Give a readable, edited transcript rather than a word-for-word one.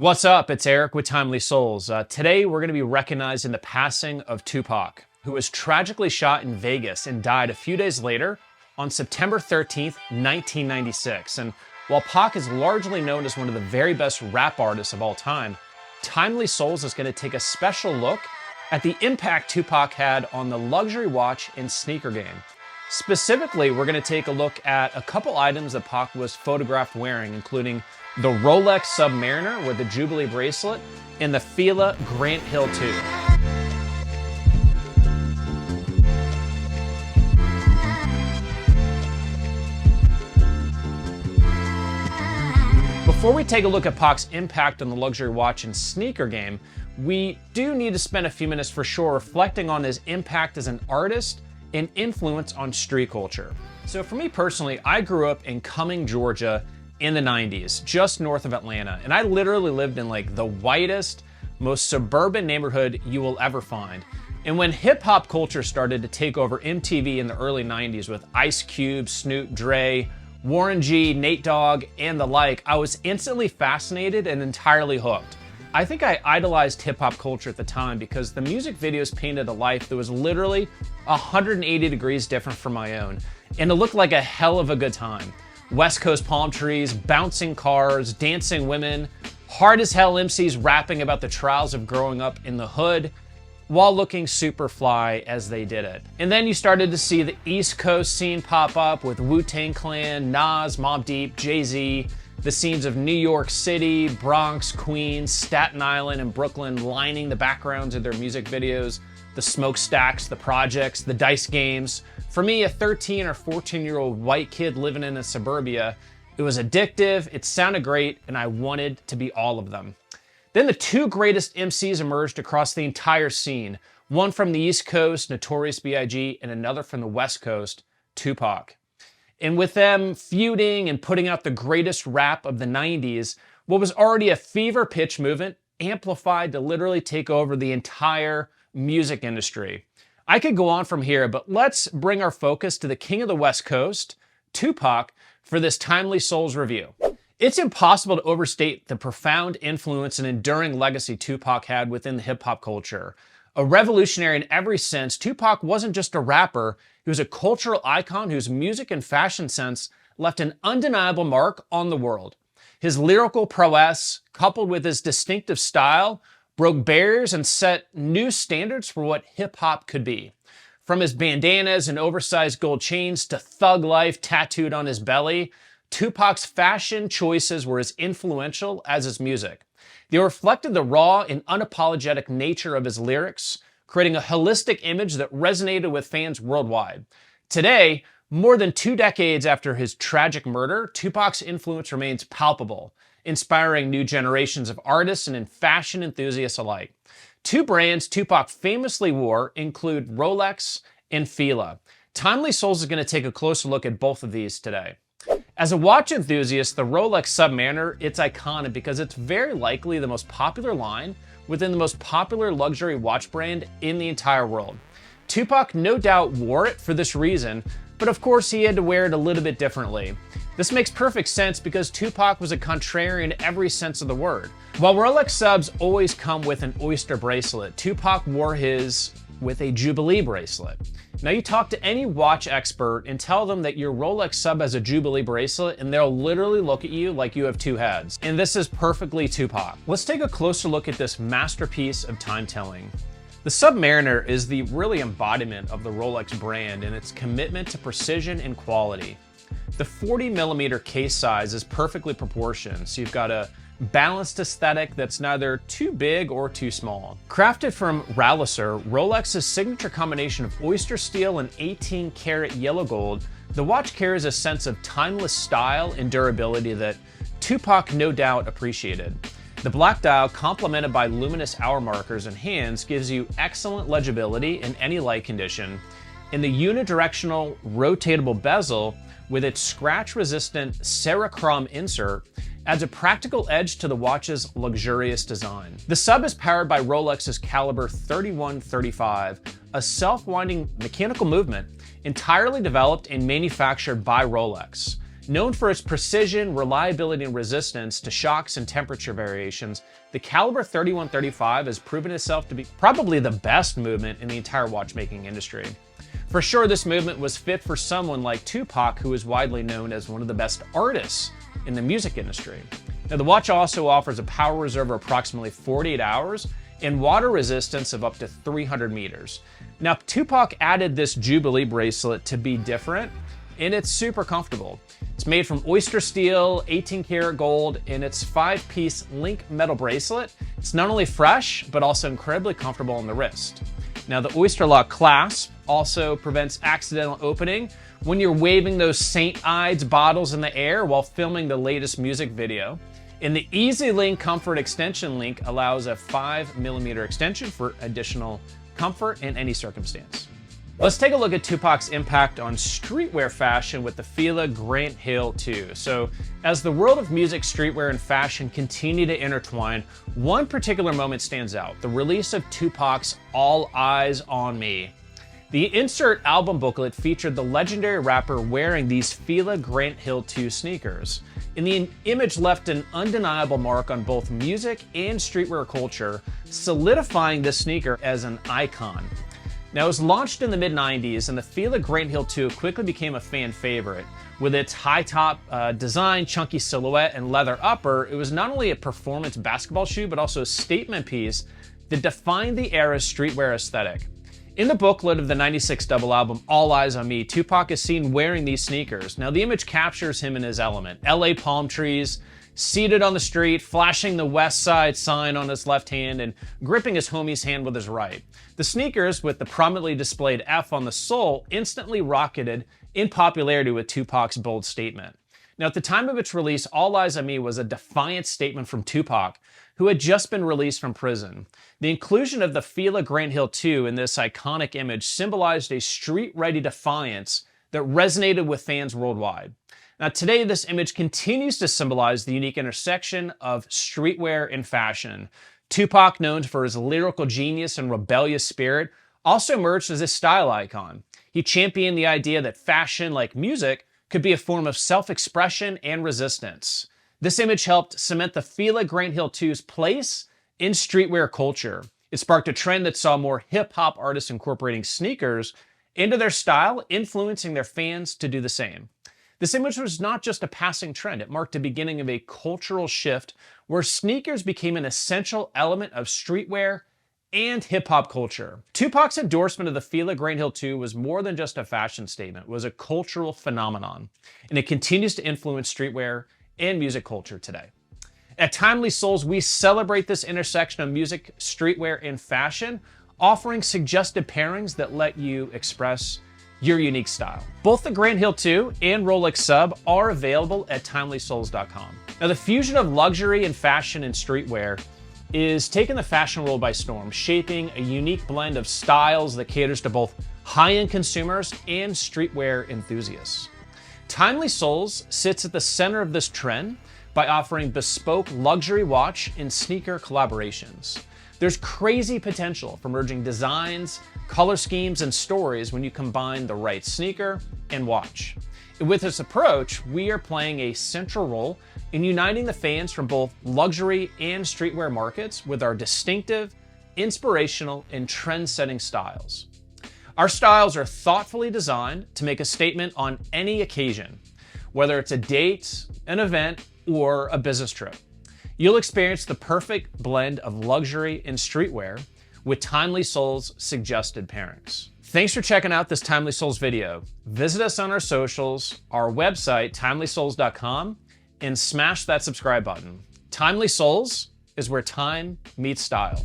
What's up? It's Eric with Timely Souls. Today we're going to be recognizing the passing of 2pac, who was tragically shot in Vegas and died a few days later on September 13th, 1996. And while Pac is largely known as one of the very best rap artists of all time, Timely Souls is going to take a special look at the impact 2pac had on the luxury watch and sneaker game. Specifically, we're going to take a look at a couple items that Pac was photographed wearing, including the Rolex Sub with the Jubilee bracelet and the Fila Grant Hill 2. Before we take a look at Pac's impact on the luxury watch and sneaker game, we do need to spend a few minutes for sure reflecting on his impact as an artist and influence on street culture. So for me personally, I grew up in Cumming, Georgia in the 90s, just north of Atlanta. And I literally lived in like the whitest, most suburban neighborhood you will ever find. And when hip hop culture started to take over MTV in the early 90s with Ice Cube, Snoop, Dre, Warren G, Nate Dogg, and the like, I was instantly fascinated and entirely hooked. I think I idolized hip hop culture at the time because the music videos painted a life that was literally 180 degrees different from my own. And it looked like a hell of a good time. West Coast palm trees, bouncing cars, dancing women, hard as hell MCs rapping about the trials of growing up in the hood while looking super fly as they did it. And then you started to see the East Coast scene pop up with Wu-Tang Clan, Nas, Mobb Deep, Jay-Z, the scenes of New York City, Bronx, Queens, Staten Island, and Brooklyn lining the backgrounds of their music videos, the smokestacks, the projects, the dice games. For me, a 13 or 14-year-old white kid living in a suburbia, it was addictive, it sounded great, and I wanted to be all of them. Then the two greatest MCs emerged across the entire scene, one from the East Coast, Notorious B.I.G., and another from the West Coast, 2pac. And with them feuding and putting out the greatest rap of the 90s, what was already a fever pitch movement amplified to literally take over the entire music industry. I could go on from here, but let's bring our focus to the king of the West Coast, 2pac, for this Timely Souls review. It's impossible to overstate the profound influence and enduring legacy 2pac had within the hip-hop culture. A revolutionary in every sense, 2pac wasn't just a rapper, he was a cultural icon whose music and fashion sense left an undeniable mark on the world. His lyrical prowess, coupled with his distinctive style, broke barriers and set new standards for what hip-hop could be. From his bandanas and oversized gold chains to thug life tattooed on his belly, 2pac's fashion choices were as influential as his music. They reflected the raw and unapologetic nature of his lyrics, creating a holistic image that resonated with fans worldwide. Today, more than 2 decades after his tragic murder, 2pac's influence remains palpable, inspiring new generations of artists and fashion enthusiasts alike. Two brands 2pac famously wore include Rolex and Fila. Timely Souls is going to take a closer look at both of these today. As a watch enthusiast, the Rolex Sub it's iconic because it's very likely the most popular line within the most popular luxury watch brand in the entire world. 2pac no doubt wore it for this reason, but of course he had to wear it a little bit differently. This makes perfect sense because 2pac was a contrarian in every sense of the word. While Rolex Subs always come with an oyster bracelet, 2pac wore his with a jubilee bracelet. Now you talk to any watch expert and tell them that your Rolex Sub has a jubilee bracelet and they'll literally look at you like you have two heads. And this is perfectly 2pac. Let's take a closer look at this masterpiece of time telling. The Submariner is the really embodiment of the Rolex brand and its commitment to precision and quality. The 40mm case size is perfectly proportioned, so you've got a balanced aesthetic that's neither too big or too small. Crafted from Ralliser, Rolex's signature combination of oyster steel and 18-karat yellow gold, the watch carries a sense of timeless style and durability that 2pac no doubt appreciated. The black dial, complemented by luminous hour markers and hands, gives you excellent legibility in any light condition, and the unidirectional rotatable bezel with its scratch-resistant Cerachrom insert adds a practical edge to the watch's luxurious design. The Sub is powered by Rolex's Caliber 3135, a self-winding mechanical movement entirely developed and manufactured by Rolex. Known for its precision, reliability, and resistance to shocks and temperature variations, the caliber 3135 has proven itself to be probably the best movement in the entire watchmaking industry. For sure, this movement was fit for someone like 2Pac, who is widely known as one of the best artists in the music industry. Now, the watch also offers a power reserve of approximately 48 hours and water resistance of up to 300 meters. Now, 2Pac added this Jubilee bracelet to be different, and it's super comfortable. It's made from oyster steel, 18 karat gold, and it's 5-piece link metal bracelet. It's not only fresh, but also incredibly comfortable on the wrist. Now, the oyster lock clasp also prevents accidental opening when you're waving those St. Ides bottles in the air while filming the latest music video. And the Easy Link Comfort Extension link allows a 5mm extension for additional comfort in any circumstance. Let's take a look at 2Pac's impact on streetwear fashion with the Fila Grant Hill 2. So, as the world of music, streetwear, and fashion continue to intertwine, one particular moment stands out: the release of 2Pac's All Eyes on Me. The insert album booklet featured the legendary rapper wearing these Fila Grant Hill 2 sneakers. And the image left an undeniable mark on both music and streetwear culture, solidifying this sneaker as an icon. Now, it was launched in the mid-90s, and the Fila Grant Hill 2 quickly became a fan favorite. With its high-top design, chunky silhouette, and leather upper, it was not only a performance basketball shoe, but also a statement piece that defined the era's streetwear aesthetic. In the booklet of the '96 double album All Eyes on Me, 2Pac is seen wearing these sneakers. Now, the image captures him in his element: LA palm trees, seated on the street, flashing the West Side sign on his left hand and gripping his homie's hand with his right. The sneakers, with the prominently displayed F on the sole, instantly rocketed in popularity with 2Pac's bold statement. Now, at the time of its release, All Eyes on Me was a defiant statement from 2Pac, who had just been released from prison. The inclusion of the Fila Grant Hill 2 in this iconic image symbolized a street-ready defiance that resonated with fans worldwide. Now, today, this image continues to symbolize the unique intersection of streetwear and fashion. 2Pac, known for his lyrical genius and rebellious spirit, also emerged as a style icon. He championed the idea that fashion, like music, could be a form of self-expression and resistance. This image helped cement the Fila Grant Hill 2's place in streetwear culture. It sparked a trend that saw more hip-hop artists incorporating sneakers into their style, influencing their fans to do the same. This image was not just a passing trend. It marked the beginning of a cultural shift where sneakers became an essential element of streetwear and hip-hop culture. 2Pac's endorsement of the Fila Grant Hill 2 was more than just a fashion statement. It was a cultural phenomenon, and it continues to influence streetwear and music culture today. At Timely Souls, we celebrate this intersection of music, streetwear, and fashion, offering suggested pairings that let you express your unique style. Both the Grant Hill 2 and Rolex Sub are available at TimelySouls.com. Now, the fusion of luxury and fashion in streetwear is taking the fashion world by storm, shaping a unique blend of styles that caters to both high-end consumers and streetwear enthusiasts. Timely Souls sits at the center of this trend by offering bespoke luxury watch and sneaker collaborations. There's crazy potential for merging designs, color schemes, and stories when you combine the right sneaker and watch. With this approach, we are playing a central role in uniting the fans from both luxury and streetwear markets with our distinctive, inspirational, and trend-setting styles. Our styles are thoughtfully designed to make a statement on any occasion, whether it's a date, an event, or a business trip. You'll experience the perfect blend of luxury and streetwear with Timely Souls suggested pairings. Thanks for checking out this Timely Souls video. Visit us on our socials, our website, TimelySouls.com, and smash that subscribe button. Timely Souls is where time meets style.